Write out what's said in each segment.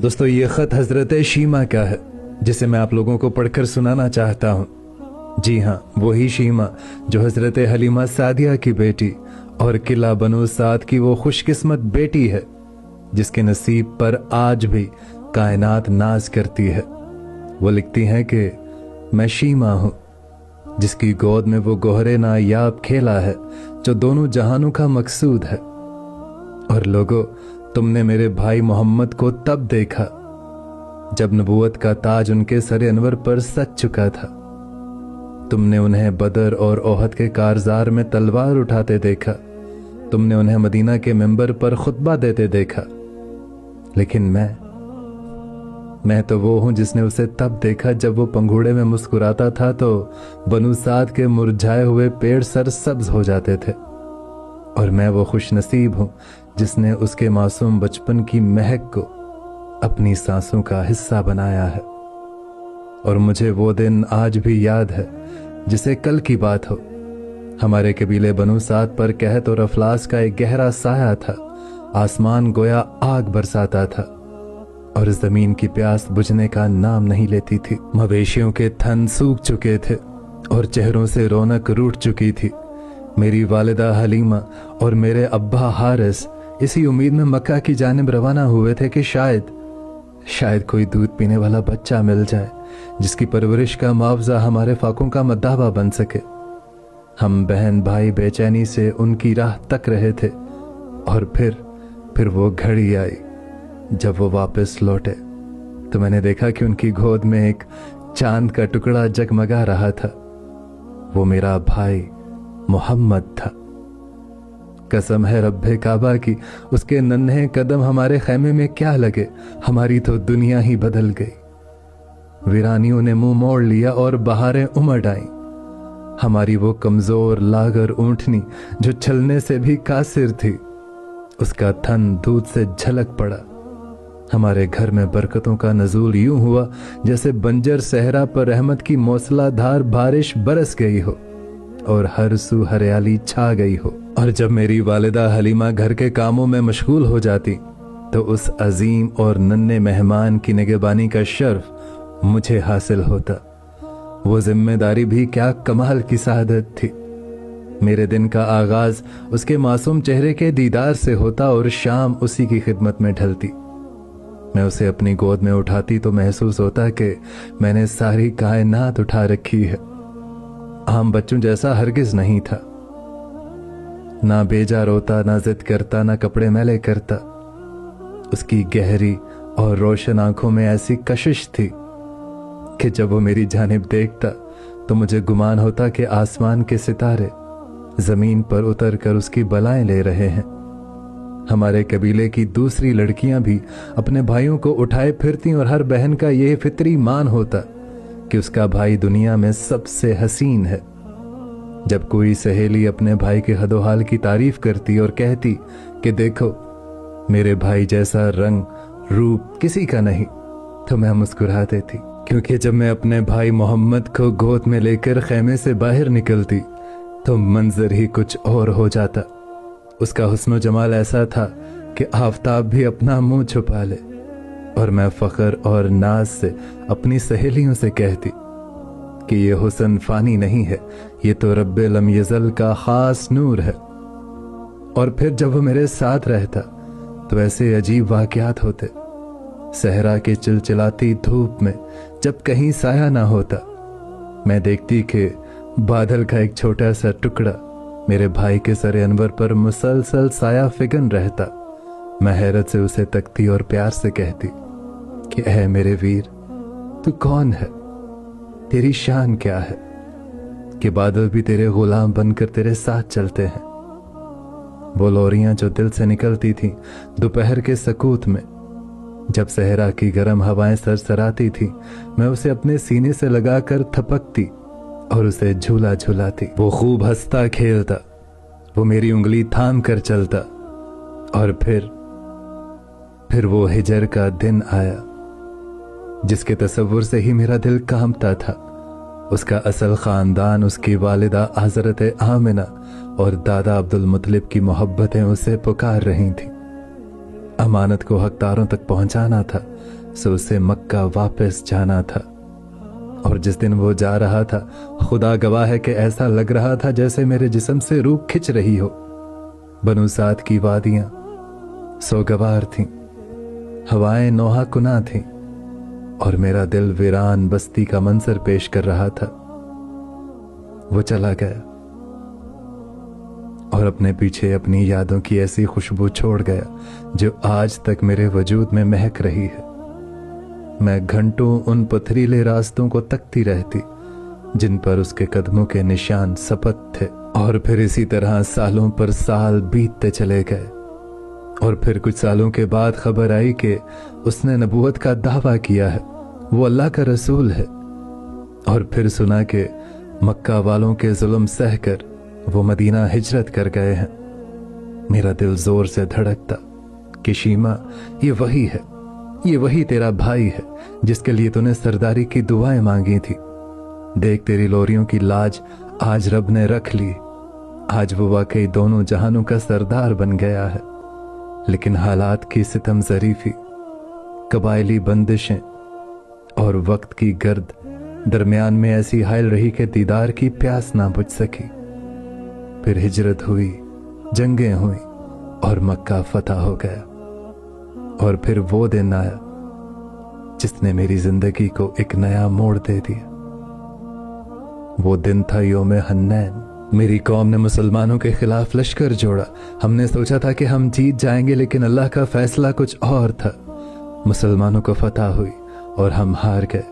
दोस्तों ये खत हजरत शीमा का है, जिसे मैं आप लोगों को पढ़कर सुनाना चाहता हूँ। जी हाँ, वही शीमा जो हजरत हलीमा सादिया की बेटी और किला बनु साद की वो खुशकिस्मत बेटी है जिसके नसीब पर आज भी कायनात नाज करती है। वो लिखती हैं कि मैं शीमा हूँ जिसकी गोद में वो गोहरे नायाब खेला है जो दोनों जहानों का मकसूद है। और लोगों, तुमने मेरे भाई मोहम्मद को तब देखा जब नबूवत का ताज उनके सर अनवर पर सच चुका था। तुमने उन्हें बदर और ओहद के कारजार में तलवार उठाते देखा। तुमने उन्हें मदीना के मिंबर पर खुतबा देते देखा। लेकिन मैं तो वो हूं जिसने उसे तब देखा जब वो पंघूड़े में मुस्कुराता था तो बनु साद के मुरझाए हुए पेड़ सरसब्ज हो जाते थे। और मैं वो खुश नसीब हूं जिसने उसके मासूम बचपन की महक को अपनी सांसों का हिस्सा बनाया है। और मुझे वो दिन आज भी याद है जिसे कल की बात हो। हमारे कबीले बनु साद पर कहत और अफलास का एक गहरा साया था। आसमान गोया आग बरसाता था और जमीन की प्यास बुझने का नाम नहीं लेती थी। मवेशियों के थन सूख चुके थे और चेहरों से रौनक रूठ चुकी थी। मेरी वालिदा हलीमा और मेरे अब्बा हारिस इसी उम्मीद में मक्का की जानिब रवाना हुए थे कि शायद कोई दूध पीने वाला बच्चा मिल जाए जिसकी परवरिश का मुआवजा हमारे फाकों का मदावा बन सके। हम बहन भाई बेचैनी से उनकी राह तक रहे थे और फिर वो घड़ी आई जब वो वापस लौटे तो मैंने देखा कि उनकी गोद में एक चांद का टुकड़ा जगमगा रहा था। वो मेरा भाई मोहम्मद था। कसम है रब्बे काबा की, उसके नन्हे कदम हमारे खैमे में क्या लगे, हमारी तो दुनिया ही बदल गई। वीरानियों ने मुंह मोड़ लिया और बहारें उमड़ आईं। हमारी वो कमजोर लागर ऊंटनी जो चलने से भी कासिर थी, उसका थन दूध से झलक पड़ा। हमारे घर में बरकतों का नजूल यूं हुआ जैसे बंजर सहरा पर रहमत की मौसलाधार बारिश बरस गई हो और हर सू हरियाली छा गई हो। और जब मेरी वालिदा हलीमा घर के कामों में मशगूल हो जाती तो उस अजीम और नन्हे मेहमान की निगहबानी का शर्फ मुझे हासिल होता। वो जिम्मेदारी भी क्या कमाल की सआदत थी। मेरे दिन का आगाज उसके मासूम चेहरे के दीदार से होता और शाम उसी की खिदमत में ढलती। मैं उसे अपनी गोद में उठाती तो महसूस होता कि मैंने सारी कायनात उठा रखी है। आम बच्चों जैसा हरगिज नहीं था। ना बेजा रोता, ना जिद करता, ना कपड़े मैले करता। उसकी गहरी और रोशन आंखों में ऐसी कशिश थी कि जब वो मेरी जानिब देखता तो मुझे गुमान होता कि आसमान के सितारे जमीन पर उतर कर उसकी बलाएं ले रहे हैं। हमारे कबीले की दूसरी लड़कियां भी अपने भाइयों को उठाए फिरती और हर बहन का यह फितरी मान होता कि उसका भाई दुनिया में सबसे हसीन है। जब कोई सहेली अपने भाई के हदोहाल की तारीफ करती और कहती कि देखो मेरे भाई जैसा रंग रूप किसी का नहीं, तो मैं मुस्कुरा देती, क्योंकि जब मैं अपने भाई मोहम्मद को गोद में लेकर खैमे से बाहर निकलती तो मंजर ही कुछ और हो जाता। उसका हुस्न जमाल ऐसा था कि आफताब भी अपना मुंह छुपा ले। और मैं फख्र और नाज से अपनी सहेलियों से कहती कि ये हुस्न फानी नहीं है, ये तो रब्बे लम यज़ल का खास नूर है। और फिर जब वो मेरे साथ रहता तो ऐसे अजीब वाक़यात होते। सहरा के चिलचिलाती धूप में जब कहीं साया ना होता, मैं देखती कि बादल का एक छोटा सा टुकड़ा मेरे भाई के सर अनवर पर मुसलसल साया फिगन रहता। मैं हैरत से उसे तकती और प्यार से कहती कि ऐ मेरे वीर, तू कौन है, तेरी शान क्या है कि बादल भी तेरे गुलाम बनकर तेरे साथ चलते हैं। वो लोरियां जो दिल से निकलती थीं दोपहर के सकूत में, जब सहरा की गर्म हवाएं सरसराती थी, मैं उसे अपने सीने से लगाकर थपकती और उसे झूला झूलाती। वो खूब हंसता खेलता, वो मेरी उंगली थाम कर चलता। और फिर वो हिजर का दिन आया जिसके तसव्वुर से ही मेरा दिल कांपता था। उसका असल खानदान, उसकी वालिदा हजरत आमिना और दादा अब्दुल मुत्तलिब की मोहब्बतें उसे पुकार रही थीं। अमानत को हकदारों तक पहुंचाना था सो उसे मक्का वापस जाना था। और जिस दिन वो जा रहा था, खुदा गवाह है कि ऐसा लग रहा था जैसे मेरे जिस्म से रूह खिंच रही हो। बनु साद की वादियां सोगवार थीं, हवाएं नोहा कुना थीं, और मेरा दिल वीरान बस्ती का मंजर पेश कर रहा था। वो चला गया और अपने पीछे अपनी यादों की ऐसी खुशबू छोड़ गया जो आज तक मेरे वजूद में महक रही है। मैं घंटों उन पथरीले रास्तों को तकती रहती जिन पर उसके कदमों के निशान सपत थे, और फिर इसी तरह सालों पर साल बीतते चले गए। और फिर कुछ सालों के बाद खबर आई कि उसने नबूवत का दावा किया है, वो अल्लाह का रसूल है। और फिर सुना कि मक्का वालों के जुल्म सहकर वो मदीना हिजरत कर गए हैं। मेरा दिल जोर से धड़कता कि शीमा, ये वही है, ये वही तेरा भाई है जिसके लिए तूने सरदारी की दुआएं मांगी थी। देख, तेरी लोरियों की लाज आज रब ने रख ली। आज वो वाकई दोनों जहानों का सरदार बन गया है। लेकिन हालात की सितम ज़रीफी, कबायली बंदिशें और वक्त की गर्द दरमियान में ऐसी हायल रही कि दीदार की प्यास ना बुझ सकी। फिर हिजरत हुई, जंगें हुई और मक्का फतह हो गया। और फिर वो दिन आया जिसने मेरी जिंदगी को एक नया मोड़ दे दिया। वो दिन था यौम हन्नैन। मेरी कौम ने मुसलमानों के खिलाफ लश्कर जोड़ा। हमने सोचा था कि हम जीत जाएंगे, लेकिन अल्लाह का फैसला कुछ और था। मुसलमानों को फतह हुई और हम हार गए।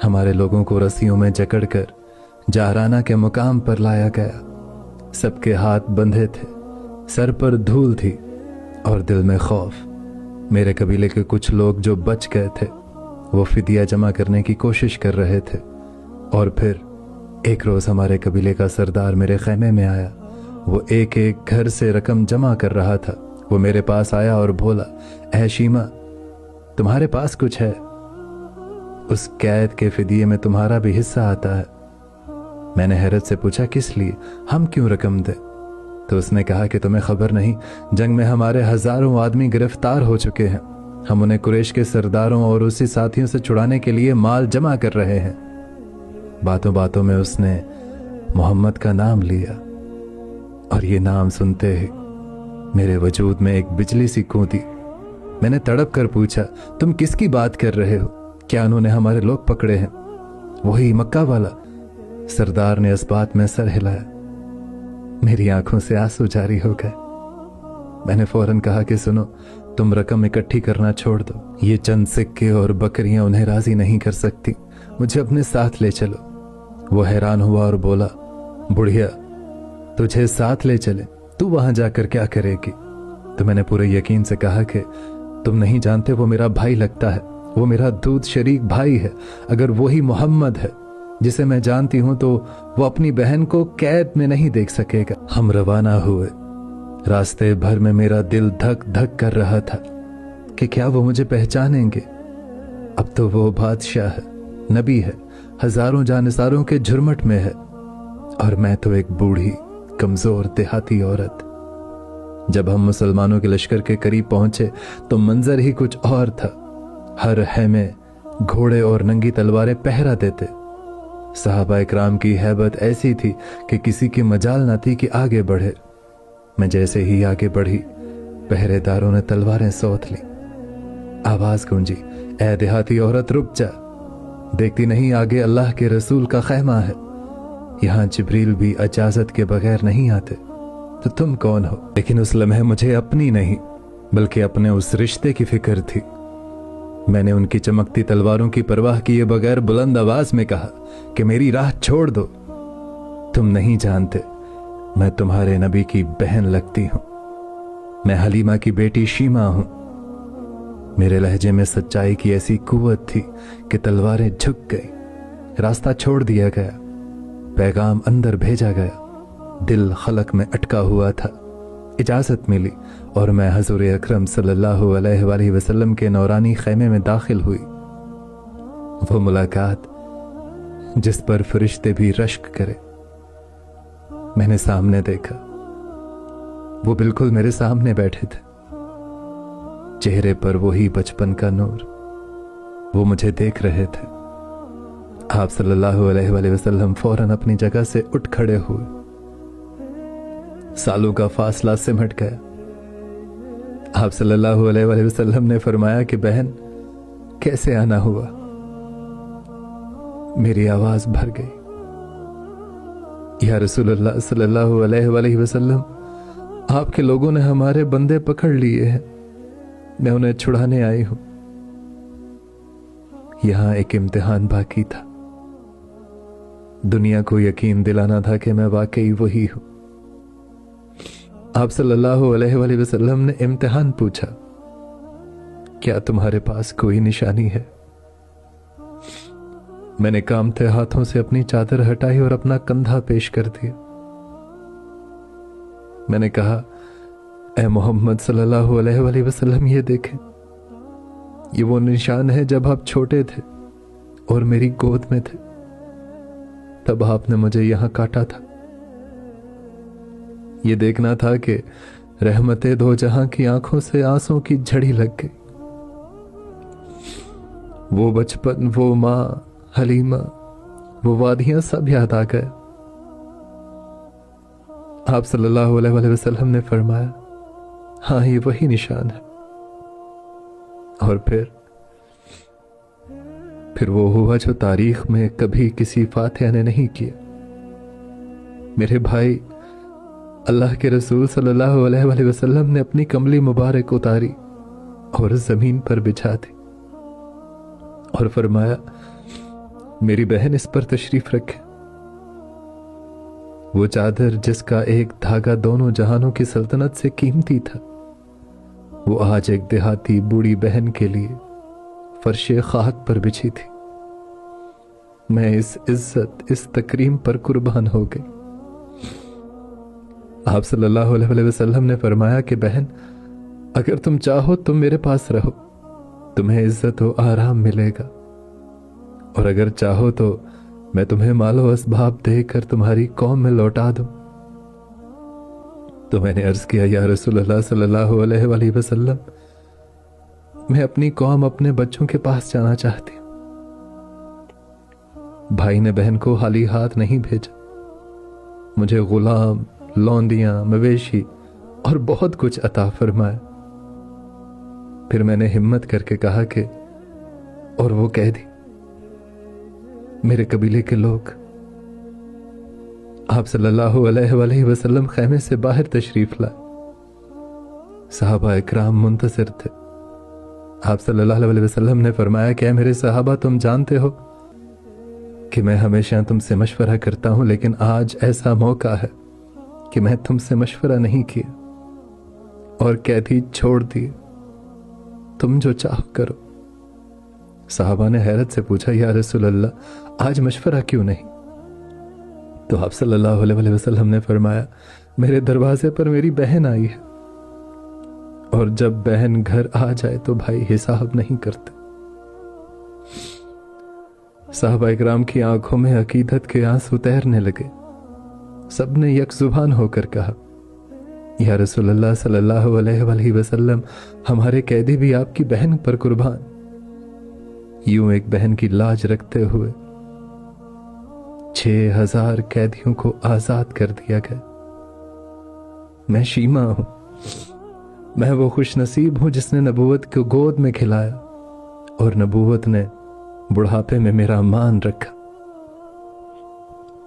हमारे लोगों को रस्सियों में जकड़कर जाराना के मुकाम पर लाया गया। सबके हाथ बंधे थे, सर पर धूल थी और दिल में खौफ। मेरे कबीले के कुछ लोग जो बच गए थे वो फिदिया जमा करने की कोशिश कर रहे थे। और फिर एक रोज हमारे कबीले का सरदार मेरे खैमे में आया। वो एक एक घर से रकम जमा कर रहा था। वो मेरे पास आया और बोला, ऐ शीमा, तुम्हारे पास कुछ है? उस कैद के फिदिये में तुम्हारा भी हिस्सा आता है। मैंने हैरत से पूछा, किस लिए? हम क्यों रकम दे? तो उसने कहा कि तुम्हें खबर नहीं, जंग में हमारे हजारों आदमी गिरफ्तार हो चुके हैं। हम उन्हें कुरैश के सरदारों और उसी साथियों से छुड़ाने के लिए माल जमा कर रहे हैं। बातों बातों में उसने मोहम्मद का नाम लिया, और ये नाम सुनते ही मेरे वजूद में एक बिजली सी कूदी। मैंने तड़प कर पूछा, तुम किसकी बात कर रहे हो? क्या उन्होंने हमारे लोग पकड़े हैं? वही मक्का वाला। सरदार ने इस बात में सर हिलाया। मेरी आंखों से आंसू जारी हो गए। मैंने फौरन कहा कि सुनो, तुम रकम इकट्ठी करना छोड़ दो। ये चंद सिक्के और बकरियां उन्हें राजी नहीं कर सकती। मुझे अपने साथ ले चलो। वो हैरान हुआ और बोला, बुढ़िया, तुझे साथ ले चले? तू वहां जाकर क्या करेगी? तो मैंने पूरे यकीन से कहा कि तुम नहीं जानते, वो मेरा भाई लगता है। वो मेरा दूध शरीक भाई है। अगर वही मोहम्मद है जिसे मैं जानती हूं, तो वो अपनी बहन को कैद में नहीं देख सकेगा। हम रवाना हुए। रास्ते भर में मेरा दिल धक धक कर रहा था कि क्या वो मुझे पहचानेंगे। अब तो वो बादशाह है, नबी है, हजारों जानिसारों के झुरमट में है, और मैं तो एक बूढ़ी कमजोर देहाती औरत। जब हम मुसलमानों के लश्कर के करीब पहुंचे तो मंजर ही कुछ और था। हर हैमे घोड़े और नंगी तलवारें पहरा देते। सहाबा इकराम की हैबत ऐसी थी कि किसी की मजाल न थी कि आगे बढ़े। मैं जैसे ही आगे बढ़ी, पहरेदारों ने तलवारें सौंध ली। आवाज गूंजी, ऐ देहाती औरत, रुक जा। देखती नहीं आगे अल्लाह के रसूल का खैमा है। यहां जिब्रील भी इजाजत के बगैर नहीं आते। तो तुम कौन हो? लेकिन उस लम्हे मुझे अपनी नहीं बल्कि अपने उस रिश्ते की फिक्र थी। मैंने उनकी चमकती तलवारों की परवाह किए बगैर बुलंद आवाज में कहा कि मेरी राह छोड़ दो। तुम नहीं जानते, मैं तुम्हारे नबी की बहन लगती हूं। मैं हलीमा की बेटी शीमा हूं। मेरे लहजे में सच्चाई की ऐसी कुव्वत थी कि तलवारें झुक गई। रास्ता छोड़ दिया गया, पैगाम अंदर भेजा गया। दिल खलक में अटका हुआ था। इजाजत मिली और मैं हजूर अकरम सल्लल्लाहु अलैहि वसल्लम के नौरानी खैमे में दाखिल हुई। वो मुलाकात जिस पर फरिश्ते भी रश्क करे। मैंने सामने देखा, वो बिल्कुल मेरे सामने बैठे थे। चेहरे पर वही बचपन का नूर, वो मुझे देख रहे थे। आप सल्लल्लाहु अलैहि वसल्लम फौरन अपनी जगह से उठ खड़े हुए। सालों का फासला सिमट गया। आप सल्लल्लाहु अलैहि वसल्लम ने फरमाया कि बहन, कैसे आना हुआ? मेरी आवाज भर गई, या रसूलुल्लाह सल्लल्लाहु अलैहि वसल्लम, आपके लोगों ने हमारे बंदे पकड़ लिए हैं, मैं उन्हें छुड़ाने आई हूं। यहां एक इम्तिहान बाकी था। दुनिया को यकीन दिलाना था कि मैं वाकई वही हूं। आप सल्लल्लाहु अलैहि वसल्लम ने इम्तिहान पूछा, क्या तुम्हारे पास कोई निशानी है? मैंने कांपते हाथों से अपनी चादर हटाई और अपना कंधा पेश कर दिया। मैंने कहा, ए मोहम्मद सल्लल्लाहु अलैहि वसल्लम, ये देखें, ये वो निशान है जब आप छोटे थे और मेरी गोद में थे, तब आपने मुझे यहां काटा था। ये देखना था कि रहमते दो जहां की आंखों से आंसू की झड़ी लग गई। वो बचपन, वो मां हलीमा, वो वादियां सब याद आ गए। आप सल्लल्लाहु अलैहि वसल्लम ने फरमाया, हाँ, ये वही निशान है। और फिर वो हुआ जो तारीख में कभी किसी फातिहा ने नहीं किया। मेरे भाई, अल्लाह के रसूल सल्लल्लाहु अलैहि वसल्लम ने अपनी कमली मुबारक उतारी और जमीन पर बिछा दी और फरमाया, मेरी बहन, इस पर तशरीफ रखे। वो चादर जिसका एक धागा दोनों जहानों की सल्तनत से कीमती था, वो आज एक देहाती बूढ़ी बहन के लिए फर्शे खाक पर बिछी थी। मैं इस इज्जत, इस तकरीम पर कुर्बान हो गई। आप सल्लल्लाहु अलैहि वसल्लम ने फरमाया कि बहन, अगर तुम चाहो तो मेरे पास रहो, तुम्हें इज्जत और आराम मिलेगा, और अगर चाहो तो मैं तुम्हें मालो असबाब देकर तुम्हारी कौम में लौटा दूं। तो मैंने अर्ज किया, या रसूलुल्लाह सल्लल्लाहु अलैहि वसल्लम, मैं अपनी कौम, अपने बच्चों के पास जाना चाहती हूं। भाई ने बहन को खाली हाथ नहीं भेजा, मुझे गुलाम, लौंदियां, मवेशी और बहुत कुछ अता फरमाया। फिर मैंने हिम्मत करके कहा कि, और वो कह दी, मेरे कबीले के लोग। आप सल्लल्लाहु अलैहि वसल्लम खैमे से बाहर तशरीफ लाए। सहाबा इकराम मुंतसिर थे। आप सल्लल्लाहु अलैहि वसल्लम ने फरमाया कि मेरे सहाबा, तुम जानते हो कि मैं हमेशा तुमसे मशवरा करता हूं, लेकिन आज ऐसा मौका है कि मैं तुमसे मशवरा नहीं किया और कैदी छोड़ दिए, तुम जो चाहो करो। साहबा ने हैरत से पूछा, या रसूल अल्लाह, आज मशवरा क्यों नहीं? तो आप सल्लल्लाहु अलैहि वसल्लम ने फरमाया, मेरे दरवाजे पर मेरी बहन आई है, और जब बहन घर आ जाए तो भाई हिसाब नहीं करते। साहबा इकराम की आंखों में अकीदत के आंसू तैरने लगे। सबने यकजुबान होकर कहा, या रसूलुल्लाह सल्लल्लाहु अलैहि वसल्लम, हमारे कैदी भी आपकी बहन पर कुर्बान। यूं एक बहन की लाज रखते हुए 6000 कैदियों को आजाद कर दिया गया। मैं शीमा हूं, मैं वो खुशनसीब हूं जिसने नबूवत को गोद में खिलाया और नबूवत ने बुढ़ापे में मेरा मान रखा।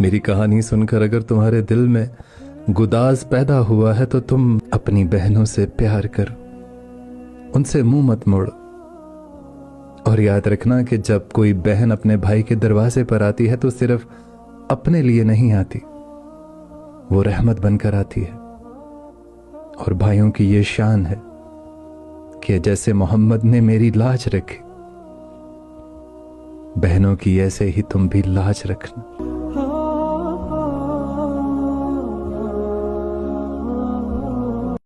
मेरी कहानी सुनकर अगर तुम्हारे दिल में गुदाज पैदा हुआ है तो तुम अपनी बहनों से प्यार करो, उनसे मुंह मत मोड़ो। और याद रखना कि जब कोई बहन अपने भाई के दरवाजे पर आती है तो सिर्फ अपने लिए नहीं आती, वो रहमत बनकर आती है। और भाइयों की ये शान है कि जैसे मोहम्मद ने मेरी लाज रखी, बहनों की ऐसे ही तुम भी लाज रखना।